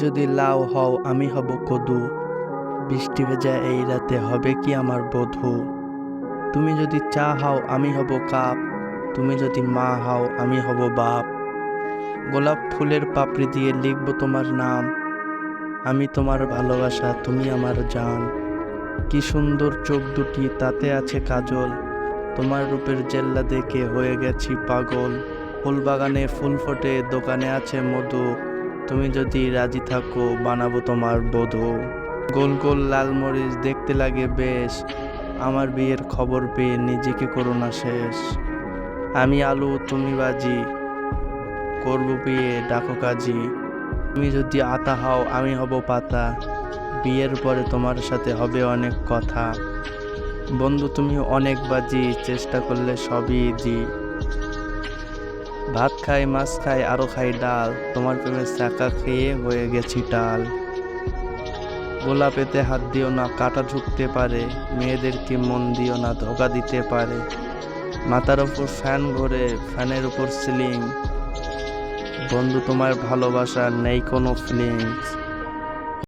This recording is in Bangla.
যদি লাউ হও আমি হব কদু, বৃষ্টি ভেজা এই রাতে হবে কি আমার বধূ। তুমি যদি চা হও আমি হব কাপ, তুমি যদি মা হও আমি হব বাপ। গোলাপ ফুলের পাপড়ি দিয়ে লিখব তোমার নাম, আমি তোমার ভালোবাসা তুমি আমার জান। কি সুন্দর চোখ দুটি তাতে আছে কাজল, তোমার রূপের জেল্লা দেখে হয়ে গেছি পাগল। ফুল বাগানে ফুল ফোটে দোকানে আছে মধু, তুমি যদি রাজি থাকো বানাবো তোমার বধূ। গোল গোল লাল মরিচ দেখতে লাগে বেশ, আমার বিয়ের খবর পেয়ে নিজেকে করো না শেষ। আমি আলু তুমি বাজি, করবো বিয়ে ডাকো কাজী। তুমি যদি আতা হও আমি হব পাতা, বিয়ের পরে তোমার সাথে হবে অনেক কথা। বন্ধু তুমি অনেক বাজি, চেষ্টা করলে সবই ইজি। ভাত খাই মাছ খাই আরো খাই ডাল, তোমার প্রেমের চাকা খেয়ে হয়ে গেছি টাল। গোলাপেতে হাত দিও না কাটা ঢুকতে পারে, মেয়েদেরকে মন দিও না ধোকা দিতে পারে। মাথার ওপর ফ্যান ঘোরে ফ্যানের উপর সিলিং, বন্ধু তোমার ভালোবাসা নেই কোনো ফিলিংস।